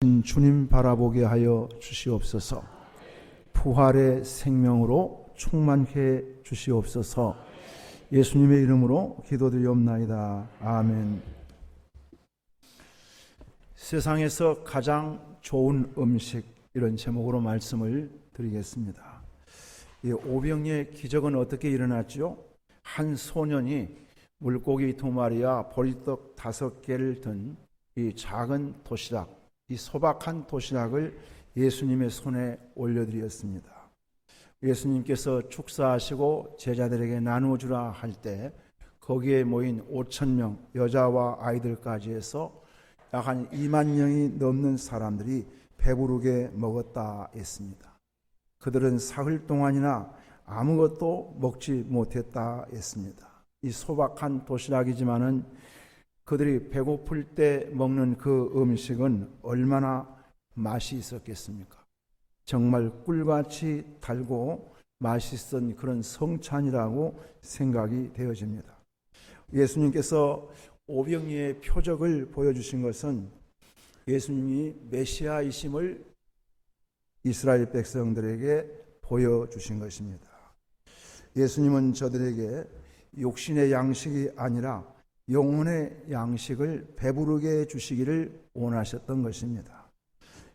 주님 바라보게 하여 주시옵소서. 부활의 생명으로 충만케 주시옵소서. 예수님의 이름으로 기도드리옵나이다. 아멘. 세상에서 가장 좋은 음식, 이런 제목으로 말씀을 드리겠습니다. 이 오병이의 기적은 어떻게 일어났죠? 한 소년이 물고기 2마리와 보리떡 5개를 든 이 작은 도시락, 이 소박한 도시락을 예수님의 손에 올려드렸습니다. 예수님께서 축사하시고 제자들에게 나누어주라 할 때 거기에 모인 5,000명 여자와 아이들까지 해서 약 한 2만 명이 넘는 사람들이 배부르게 먹었다 했습니다. 그들은 사흘 동안이나 아무것도 먹지 못했다 했습니다. 이 소박한 도시락이지만은 그들이 배고플 때 먹는 그 음식은 얼마나 맛이 있었겠습니까? 정말 꿀같이 달고 맛있던 그런 성찬이라고 생각이 되어집니다. 예수님께서 오병이의 표적을 보여주신 것은 예수님이 메시아이심을 이스라엘 백성들에게 보여주신 것입니다. 예수님은 저들에게 육신의 양식이 아니라 영혼의 양식을 배부르게 해주시기를 원하셨던 것입니다.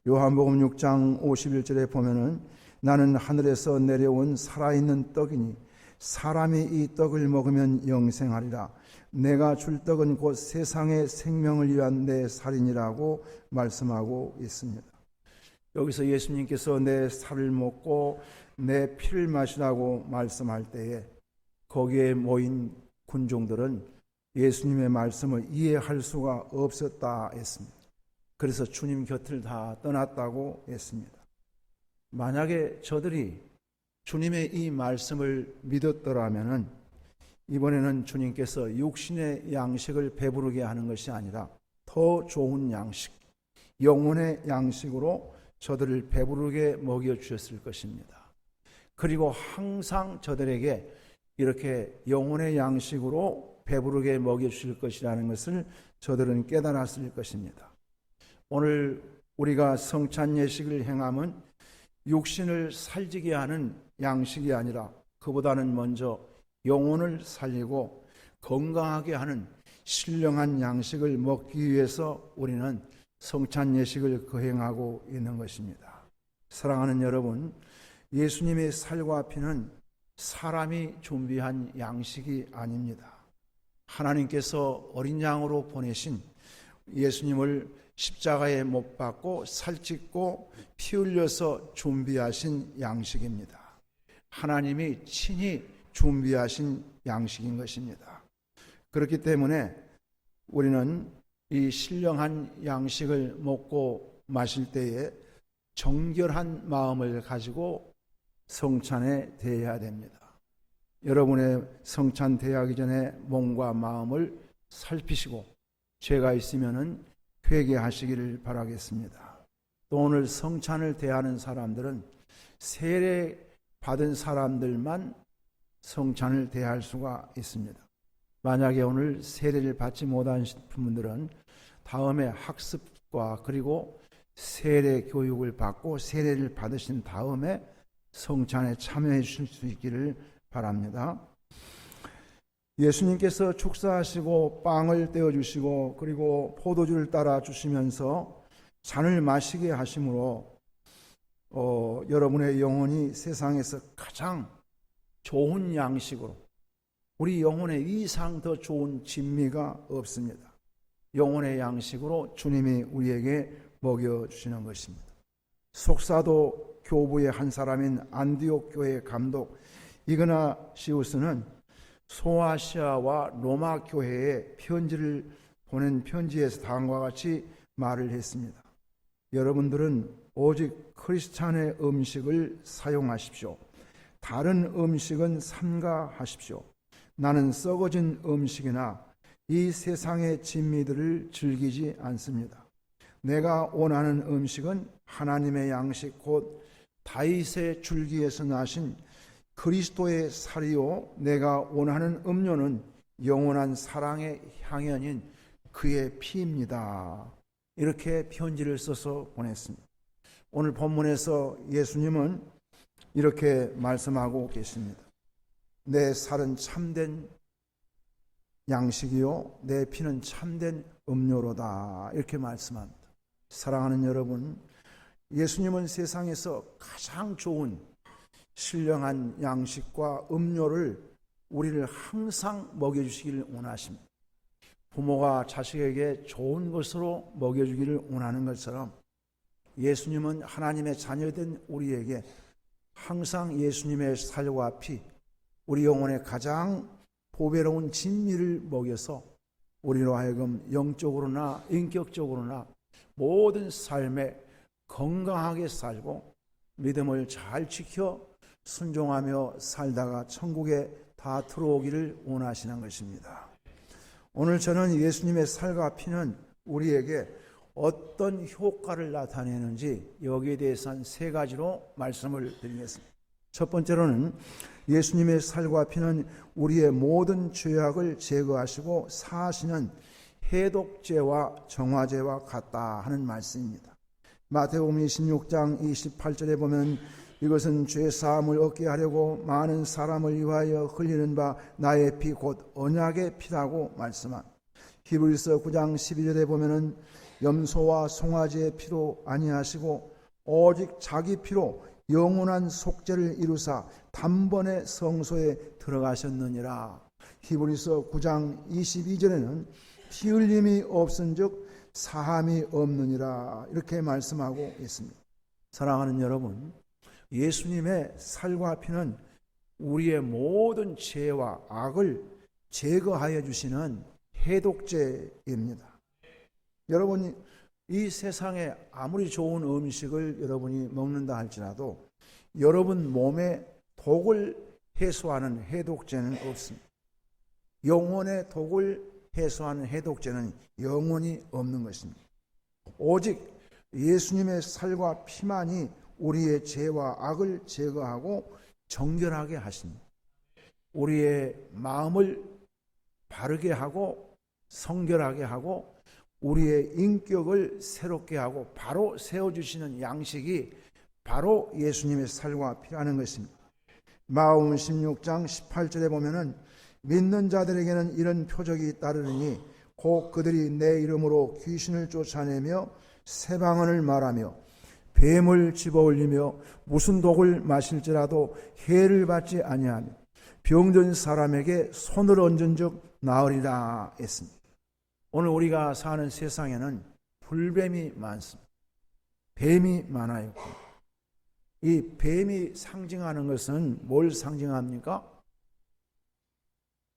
요한복음 6장 51절에 보면은 나는 하늘에서 내려온 살아있는 떡이니 사람이 이 떡을 먹으면 영생하리라. 내가 줄 떡은 곧 세상의 생명을 위한 내 살이니라고 말씀하고 있습니다. 여기서 예수님께서 내 살을 먹고 내 피를 마시라고 말씀할 때에 거기에 모인 군종들은 예수님의 말씀을 이해할 수가 없었다 했습니다. 그래서 주님 곁을 다 떠났다고 했습니다. 만약에 저들이 주님의 이 말씀을 믿었더라면 이번에는 주님께서 육신의 양식을 배부르게 하는 것이 아니라 더 좋은 양식, 영혼의 양식으로 저들을 배부르게 먹여주셨을 것입니다. 그리고 항상 저들에게 이렇게 영혼의 양식으로 배부르게 먹여주실 것이라는 것을 저들은 깨달았을 것입니다. 오늘 우리가 성찬 예식을 행함은 육신을 살지게 하는 양식이 아니라 그보다는 먼저 영혼을 살리고 건강하게 하는 신령한 양식을 먹기 위해서 우리는 성찬 예식을 거행하고 있는 것입니다. 사랑하는 여러분, 예수님의 살과 피는 사람이 준비한 양식이 아닙니다. 하나님께서 어린 양으로 보내신 예수님을 십자가에 못 박고 살찢고 피 흘려서 준비하신 양식입니다. 하나님이 친히 준비하신 양식인 것입니다. 그렇기 때문에 우리는 이 신령한 양식을 먹고 마실 때에 정결한 마음을 가지고 성찬에 대해야 됩니다. 여러분의 성찬 대하기 전에 몸과 마음을 살피시고 죄가 있으면은 회개하시기를 바라겠습니다. 또 오늘 성찬을 대하는 사람들은 세례 받은 사람들만 성찬을 대할 수가 있습니다. 만약에 오늘 세례를 받지 못한 분들은 다음에 학습과 그리고 세례 교육을 받고 세례를 받으신 다음에 성찬에 참여해 주실 수 있기를 바랍니다. 예수님께서 축사하시고 빵을 떼어주시고 그리고 포도주를 따라 주시면서 잔을 마시게 하심으로 여러분의 영혼이 세상에서 가장 좋은 양식으로, 우리 영혼의 이상 더 좋은 진미가 없습니다. 영혼의 양식으로 주님이 우리에게 먹여주시는 것입니다. 속사도 교부의 한 사람인 안디옥 교회 감독 이그나시우스는 소아시아와 로마 교회에 편지를 보낸 편지에서 다음과 같이 말을 했습니다. 여러분들은 오직 크리스찬의 음식을 사용하십시오. 다른 음식은 삼가하십시오. 나는 썩어진 음식이나 이 세상의 진미들을 즐기지 않습니다. 내가 원하는 음식은 하나님의 양식 곧 다윗의 줄기에서 나신 그리스도의 살이요, 내가 원하는 음료는 영원한 사랑의 향연인 그의 피입니다. 이렇게 편지를 써서 보냈습니다. 오늘 본문에서 예수님은 이렇게 말씀하고 계십니다. 내 살은 참된 양식이요 내 피는 참된 음료로다, 이렇게 말씀합니다. 사랑하는 여러분, 예수님은 세상에서 가장 좋은 신령한 양식과 음료를 우리를 항상 먹여주시기를 원하십니다. 부모가 자식에게 좋은 것으로 먹여주기를 원하는 것처럼 예수님은 하나님의 자녀된 우리에게 항상 예수님의 살과 피, 우리 영혼의 가장 보배로운 진미를 먹여서 우리로 하여금 영적으로나 인격적으로나 모든 삶에 건강하게 살고 믿음을 잘 지켜 순종하며 살다가 천국에 다 들어오기를 원하시는 것입니다. 오늘 저는 예수님의 살과 피는 우리에게 어떤 효과를 나타내는지 여기에 대해서 한 3가지로 말씀을 드리겠습니다. 첫 번째로는 예수님의 살과 피는 우리의 모든 죄악을 제거하시고 사하시는 해독제와 정화제와 같다 하는 말씀입니다. 마태복음 26장 28절에 보면 이것은 죄사함을 얻게 하려고 많은 사람을 위하여 흘리는 바 나의 피 곧 언약의 피라고 말씀합니다. 히브리서 9장 12절에 보면은 염소와 송아지의 피로 아니하시고 오직 자기 피로 영원한 속죄를 이루사 단번에 성소에 들어가셨느니라. 히브리서 9장 22절에는 피 흘림이 없은즉 사함이 없느니라, 이렇게 말씀하고 있습니다. 사랑하는 여러분, 예수님의 살과 피는 우리의 모든 죄와 악을 제거하여 주시는 해독제입니다. 여러분이 이 세상에 아무리 좋은 음식을 여러분이 먹는다 할지라도 여러분 몸에 독을 해소하는 해독제는 없습니다. 영혼의 독을 해소하는 해독제는 영원히 없는 것입니다. 오직 예수님의 살과 피만이 우리의 죄와 악을 제거하고 정결하게 하십니다. 우리의 마음을 바르게 하고 성결하게 하고 우리의 인격을 새롭게 하고 바로 세워주시는 양식이 바로 예수님의 살과 피라는 것입니다. 마가복음 16장 18절에 보면은 믿는 자들에게는 이런 표적이 따르느니 곧 그들이 내 이름으로 귀신을 쫓아내며 새 방언을 말하며 뱀을 집어올리며 무슨 독을 마실지라도 해를 받지 아니하며 병든 사람에게 손을 얹은 즉 나으리라 했습니다. 오늘 우리가 사는 세상에는 불뱀이 많습니다. 뱀이 많아요. 이 뱀이 상징하는 것은 뭘 상징합니까?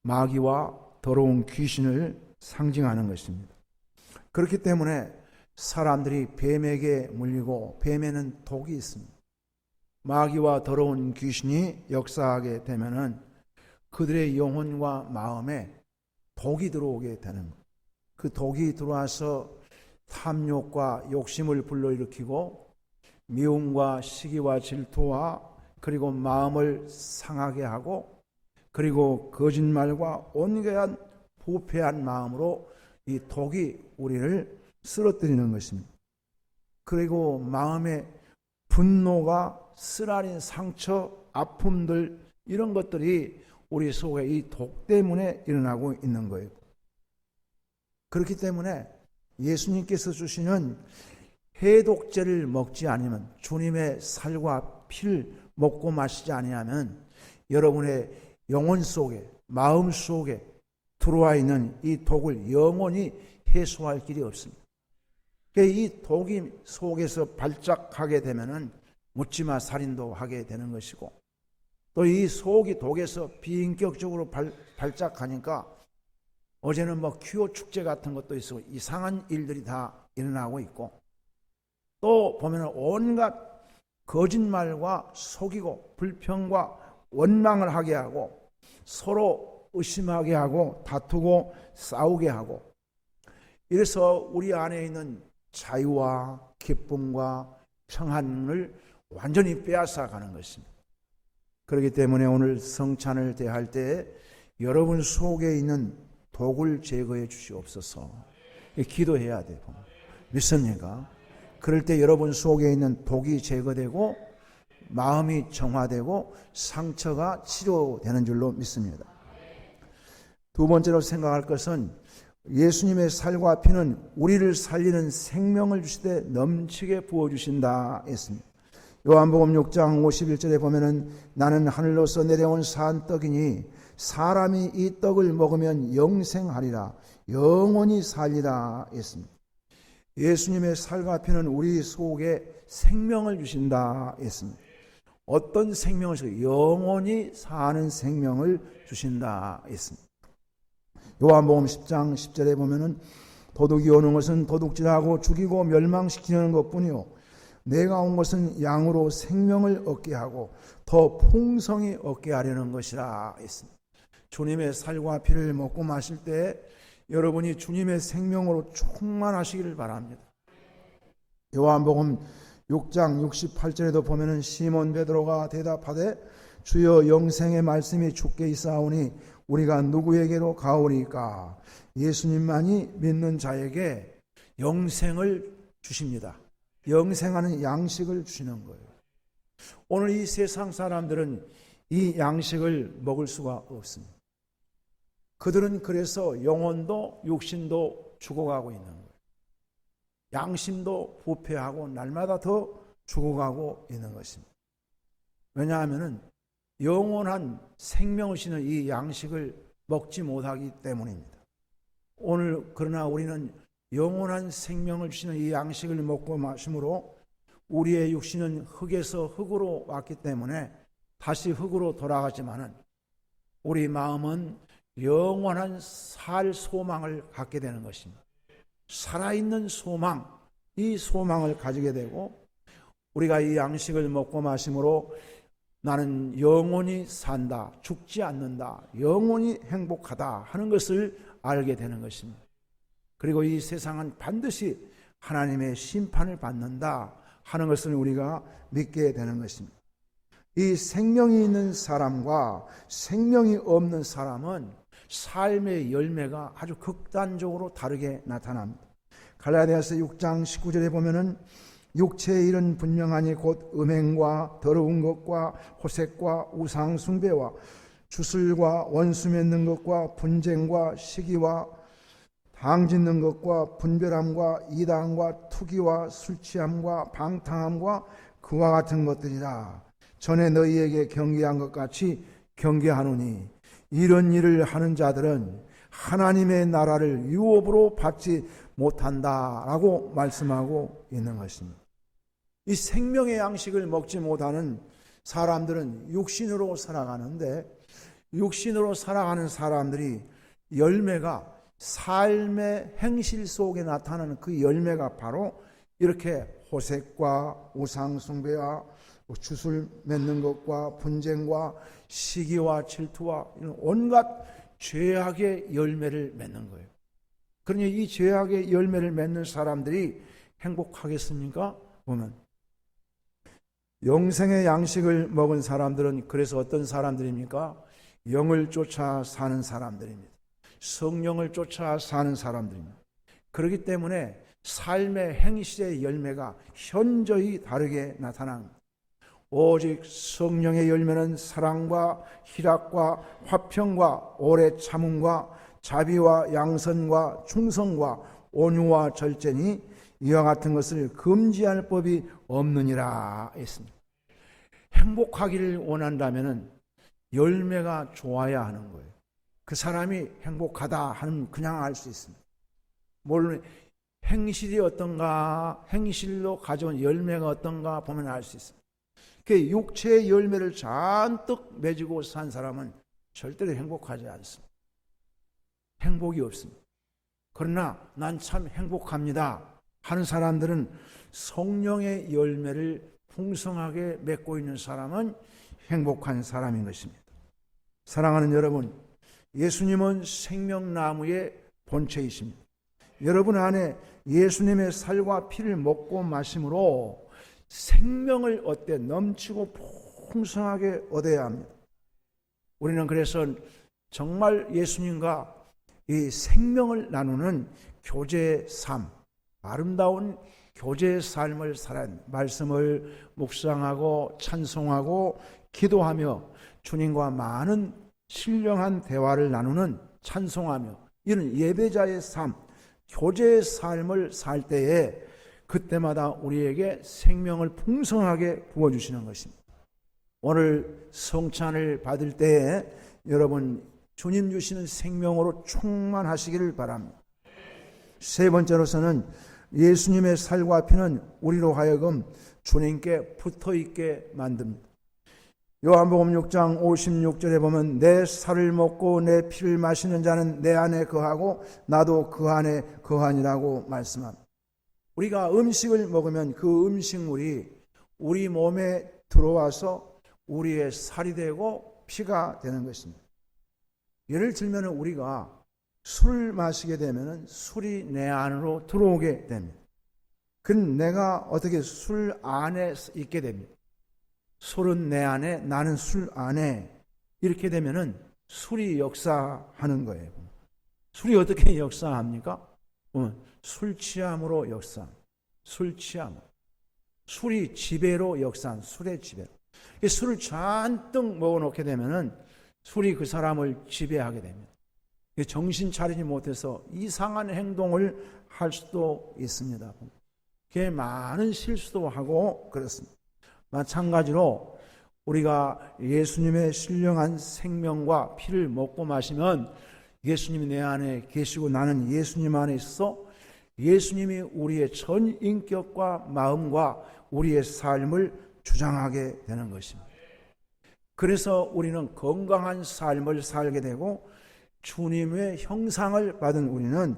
마귀와 더러운 귀신을 상징하는 것입니다. 그렇기 때문에 사람들이 뱀에게 물리고 뱀에는 독이 있습니다. 마귀와 더러운 귀신이 역사하게 되면은 그들의 영혼과 마음에 독이 들어오게 되는 거예요. 그 독이 들어와서 탐욕과 욕심을 불러일으키고 미움과 시기와 질투와 그리고 마음을 상하게 하고 그리고 거짓말과 온갖 부패한 마음으로 이 독이 우리를 쓰러뜨리는 것입니다. 그리고 마음의 분노가 쓰라린 상처, 아픔들 이런 것들이 우리 속에 이 독 때문에 일어나고 있는 거예요. 그렇기 때문에 예수님께서 주시는 해독제를 먹지 않으면 주님의 살과 피를 먹고 마시지 아니하면 여러분의 영혼 속에 마음 속에 들어와 있는 이 독을 영원히 해소할 길이 없습니다. 이 독이 속에서 발작하게 되면은 묻지마 살인도 하게 되는 것이고 또 이 속이 독에서 비인격적으로 발작하니까 어제는 퀴어 축제 같은 것도 있고 이상한 일들이 다 일어나고 있고 또 보면 온갖 거짓말과 속이고 불평과 원망을 하게 하고 서로 의심하게 하고 다투고 싸우게 하고 이래서 우리 안에 있는 자유와 기쁨과 평안을 완전히 빼앗아 가는 것입니다. 그렇기 때문에 오늘 성찬을 대할 때 여러분 속에 있는 독을 제거해 주시옵소서. 기도해야 돼요. 믿습니까? 그럴 때 여러분 속에 있는 독이 제거되고 마음이 정화되고 상처가 치료되는 줄로 믿습니다. 두 번째로 생각할 것은 예수님의 살과 피는 우리를 살리는 생명을 주시되 넘치게 부어주신다 했습니다. 요한복음 6장 51절에 보면은 나는 하늘로서 내려온 산 떡이니 사람이 이 떡을 먹으면 영생하리라 영원히 살리라 했습니다. 예수님의 살과 피는 우리 속에 생명을 주신다 했습니다. 어떤 생명을 주신다? 영원히 사는 생명을 주신다 했습니다. 요한복음 10장 10절에 보면은 도둑이 오는 것은 도둑질하고 죽이고 멸망시키는 것뿐이요 내가 온 것은 양으로 생명을 얻게 하고 더 풍성히 얻게 하려는 것이라 했습니다. 주님의 살과 피를 먹고 마실 때 여러분이 주님의 생명으로 충만하시기를 바랍니다. 요한복음 6장 68절에도 보면은 시몬 베드로가 대답하되 주여 영생의 말씀이 주께 있사오니 우리가 누구에게로 가오리까? 예수님만이 믿는 자에게 영생을 주십니다. 영생하는 양식을 주시는 거예요. 오늘 이 세상 사람들은 이 양식을 먹을 수가 없습니다. 그들은 그래서 영혼도 육신도 죽어가고 있는 거예요. 양심도 부패하고 날마다 더 죽어가고 있는 것입니다. 왜냐하면 영원한 생명을 주는 이 양식을 먹지 못하기 때문입니다. 오늘 그러나 우리는 영원한 생명을 주시는 이 양식을 먹고 마심으로 우리의 육신은 흙에서 흙으로 왔기 때문에 다시 흙으로 돌아가지만은 우리 마음은 영원한 살 소망을 갖게 되는 것입니다. 살아있는 소망, 이 소망을 가지게 되고 우리가 이 양식을 먹고 마심으로 나는 영원히 산다, 죽지 않는다, 영원히 행복하다 하는 것을 알게 되는 것입니다. 그리고 이 세상은 반드시 하나님의 심판을 받는다 하는 것을 우리가 믿게 되는 것입니다. 이 생명이 있는 사람과 생명이 없는 사람은 삶의 열매가 아주 극단적으로 다르게 나타납니다. 갈라디아서 6장 19절에 보면은 육체의 일은 분명하니 곧 음행과 더러운 것과 호색과 우상 숭배와 주술과 원수 맺는 것과 분쟁과 시기와 당짓는 것과 분별함과 이단과 투기와 술취함과 방탕함과 그와 같은 것들이라. 전에 너희에게 경계한 것 같이 경계하노니 이런 일을 하는 자들은 하나님의 나라를 유업으로 받지 못한다라고 말씀하고 있는 것입니다. 이 생명의 양식을 먹지 못하는 사람들은 육신으로 살아가는데 육신으로 살아가는 사람들이 열매가 삶의 행실 속에 나타나는 그 열매가 바로 이렇게 호색과 우상숭배와 주술 맺는 것과 분쟁과 시기와 질투와 이런 온갖 죄악의 열매를 맺는 거예요. 그러니 이 죄악의 열매를 맺는 사람들이 행복하겠습니까? 보면 영생의 양식을 먹은 사람들은 그래서 어떤 사람들입니까? 영을 쫓아 사는 사람들입니다. 성령을 쫓아 사는 사람들입니다. 그렇기 때문에 삶의 행실의 열매가 현저히 다르게 나타납니다. 오직 성령의 열매는 사랑과 희락과 화평과 오래 참음과 자비와 양선과 충성과 온유와 절제니 이와 같은 것을 금지할 법이 없느니라 했습니다. 행복하기를 원한다면 열매가 좋아야 하는 거예요. 그 사람이 행복하다 하는 그냥 알 수 있습니다. 물론 행실이 어떤가, 행실로 가져온 열매가 어떤가 보면 알 수 있습니다. 그 육체의 열매를 잔뜩 맺고 산 사람은 절대로 행복하지 않습니다. 행복이 없습니다. 그러나 난 참 행복합니다 하는 사람들은 성령의 열매를 풍성하게 맺고 있는 사람은 행복한 사람인 것입니다. 사랑하는 여러분, 예수님은 생명나무의 본체이십니다. 여러분 안에 예수님의 살과 피를 먹고 마심으로 생명을 얻되 넘치고 풍성하게 얻어야 합니다. 우리는 그래서 정말 예수님과 이 생명을 나누는 교제의 삶, 아름다운 교제의 삶을 살아야 합니다. 말씀을 묵상하고 찬송하고 기도하며 주님과 많은 신령한 대화를 나누는 찬송하며 이런 예배자의 삶, 교제의 삶을 살 때에 그때마다 우리에게 생명을 풍성하게 부어주시는 것입니다. 오늘 성찬을 받을 때에 여러분 주님 주시는 생명으로 충만하시기를 바랍니다. 세 번째로서는 예수님의 살과 피는 우리로 하여금 주님께 붙어있게 만듭니다. 요한복음 6장 56절에 보면 내 살을 먹고 내 피를 마시는 자는 내 안에 거하고 나도 그 안에 거하니라고 말씀합니다. 우리가 음식을 먹으면 그 음식물이 우리 몸에 들어와서 우리의 살이 되고 피가 되는 것입니다. 예를 들면 우리가 술을 마시게 되면 술이 내 안으로 들어오게 됩니다. 그럼 내가 어떻게 술 안에 있게 됩니다. 술은 내 안에, 나는 술 안에. 이렇게 되면은 술이 역사하는 거예요. 술이 어떻게 역사합니까? 술 취함으로 역사. 술 취함. 술이 지배로 역사한 술의 지배로. 술을 잔뜩 먹어놓게 되면은 술이 그 사람을 지배하게 됩니다. 정신 차리지 못해서 이상한 행동을 할 수도 있습니다. 그게 많은 실수도 하고 그렇습니다. 마찬가지로 우리가 예수님의 신령한 생명과 피를 먹고 마시면 예수님이 내 안에 계시고 나는 예수님 안에 있어 예수님이 우리의 전 인격과 마음과 우리의 삶을 주장하게 되는 것입니다. 그래서 우리는 건강한 삶을 살게 되고 주님의 형상을 받은 우리는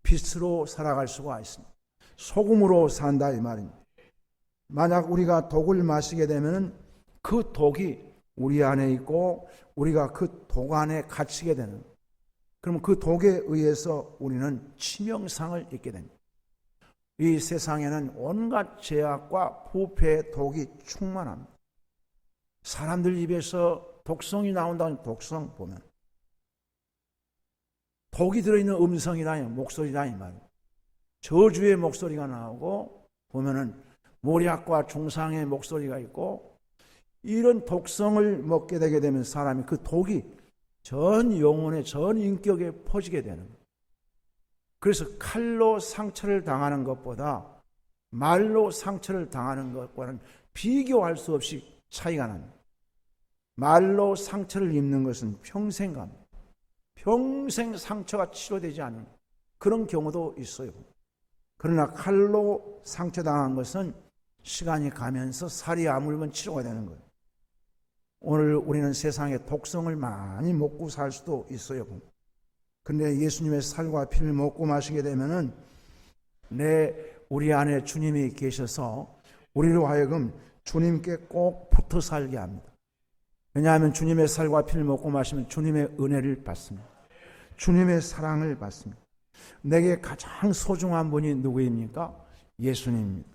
빛으로 살아갈 수가 있습니다. 소금으로 산다 이 말입니다. 만약 우리가 독을 마시게 되면 그 독이 우리 안에 있고 우리가 그 독 안에 갇히게 되는, 그러면 그 독에 의해서 우리는 치명상을 입게 됩니다. 이 세상에는 온갖 죄악과 부패의 독이 충만합니다. 사람들 입에서 독성이 나온다는 독성 보면 독이 들어있는 음성이라니 목소리라니 말이에요. 저주의 목소리가 나오고 보면은 모략과 중상의 목소리가 있고 이런 독성을 먹게 되게 되면 사람이 그 독이 전 영혼의 전 인격에 퍼지게 되는 거예요. 그래서 칼로 상처를 당하는 것보다 말로 상처를 당하는 것과는 비교할 수 없이 차이가 납니다. 말로 상처를 입는 것은 평생 갑니다. 평생 상처가 치료되지 않는 그런 경우도 있어요. 그러나 칼로 상처당한 것은 시간이 가면서 살이 아물면 치료가 되는 거예요. 오늘 우리는 세상에 독성을 많이 먹고 살 수도 있어요. 그런데 예수님의 살과 피를 먹고 마시게 되면은 우리 안에 주님이 계셔서 우리로 하여금 주님께 꼭 붙어 살게 합니다. 왜냐하면 주님의 살과 피를 먹고 마시면 주님의 은혜를 받습니다. 주님의 사랑을 받습니다. 내게 가장 소중한 분이 누구입니까? 예수님입니다.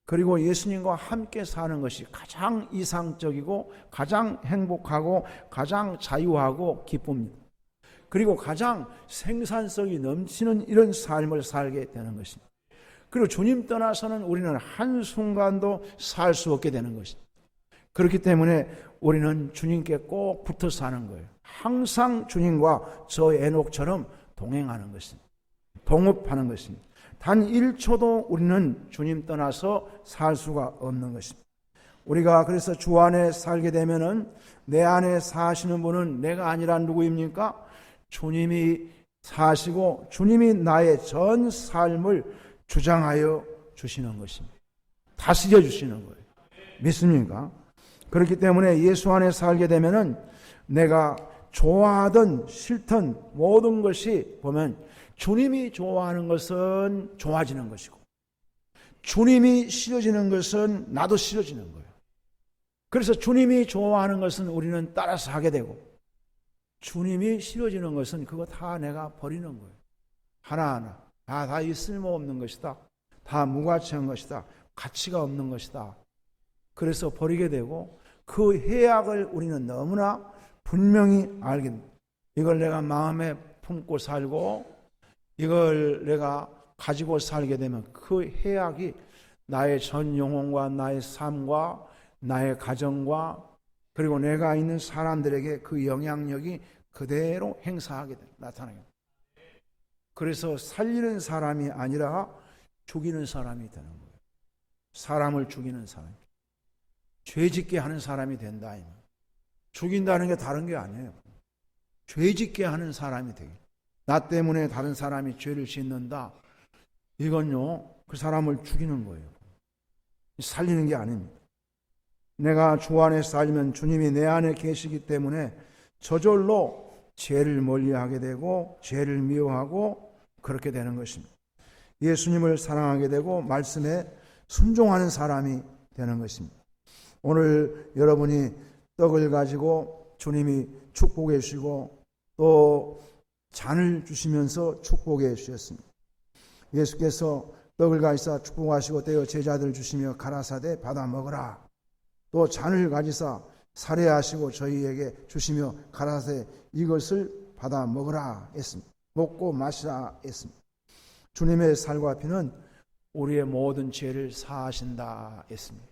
그리고 예수님과 함께 사는 것이 가장 이상적이고 가장 행복하고 가장 자유하고 기쁩니다. 그리고 가장 생산성이 넘치는 이런 삶을 살게 되는 것입니다. 그리고 주님 떠나서는 우리는 한순간도 살 수 없게 되는 것입니다. 그렇기 때문에 우리는 주님께 꼭 붙어 사는 거예요. 항상 주님과 저 에녹처럼 동행하는 것입니다. 동업하는 것입니다. 단 1초도 우리는 주님 떠나서 살 수가 없는 것입니다. 우리가 그래서 주 안에 살게 되면은 내 안에 사시는 분은 내가 아니라 누구입니까? 주님이 사시고 주님이 나의 전 삶을 주장하여 주시는 것입니다. 다스려 주시는 거예요. 믿습니까? 그렇기 때문에 예수 안에 살게 되면은 내가 좋아하든 싫든 모든 것이 보면 주님이 좋아하는 것은 좋아지는 것이고 주님이 싫어지는 것은 나도 싫어지는 거예요. 그래서 주님이 좋아하는 것은 우리는 따라서 하게 되고 주님이 싫어지는 것은 그거 다 내가 버리는 거예요. 하나하나 다 쓸모없는 것이다. 다 무가치한 것이다. 가치가 없는 것이다. 그래서 버리게 되고 그 해악을 우리는 너무나 분명히 알게 됩니다. 이걸 내가 마음에 품고 살고 이걸 내가 가지고 살게 되면 그 해악이 나의 전 영혼과 나의 삶과 나의 가정과 그리고 내가 있는 사람들에게 그 영향력이 그대로 행사하게 돼, 나타나게 돼. 그래서 살리는 사람이 아니라 죽이는 사람이 되는 거예요. 사람을 죽이는 사람, 죄짓게 하는 사람이 된다. 죽인다는 게 다른 게 아니에요. 죄짓게 하는 사람이 되게. 나 때문에 다른 사람이 죄를 짓는다. 이건요, 그 사람을 죽이는 거예요. 살리는 게 아닙니다. 내가 주 안에 살면 주님이 내 안에 계시기 때문에 저절로 죄를 멀리하게 되고 죄를 미워하고 그렇게 되는 것입니다. 예수님을 사랑하게 되고 말씀에 순종하는 사람이 되는 것입니다. 오늘 여러분이 떡을 가지고 주님이 축복해 주시고 또 잔을 주시면서 축복해 주셨습니다. 예수께서 떡을 가지사 축복하시고 떼어 제자들 주시며 가라사대 받아 먹으라. 또 잔을 가지사 살해하시고 저희에게 주시며 가라사대 이것을 받아 먹으라 했습니다. 먹고 마시라 했습니다. 주님의 살과 피는 우리의 모든 죄를 사하신다 했습니다.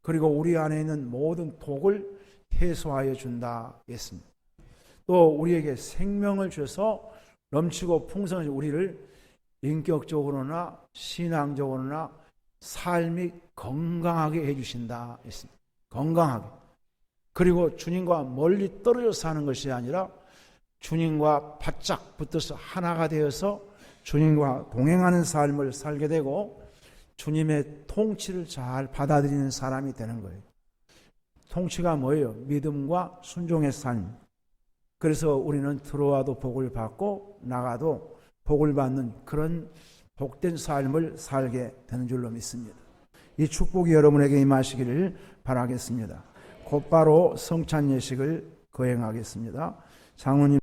그리고 우리 안에 있는 모든 독을 해소하여 준다 했습니다. 또 우리에게 생명을 주셔서 넘치고 풍성한 우리를 인격적으로나 신앙적으로나 삶이 건강하게 해주신다 했습니다. 건강하게. 그리고 주님과 멀리 떨어져 사는 것이 아니라 주님과 바짝 붙어서 하나가 되어서 주님과 동행하는 삶을 살게 되고 주님의 통치를 잘 받아들이는 사람이 되는 거예요. 통치가 뭐예요? 믿음과 순종의 삶. 그래서 우리는 들어와도 복을 받고 나가도 복을 받는 그런 복된 삶을 살게 되는 줄로 믿습니다. 이 축복이 여러분에게 임하시기를 바라겠습니다. 곧바로 성찬 예식을 거행하겠습니다. 장로님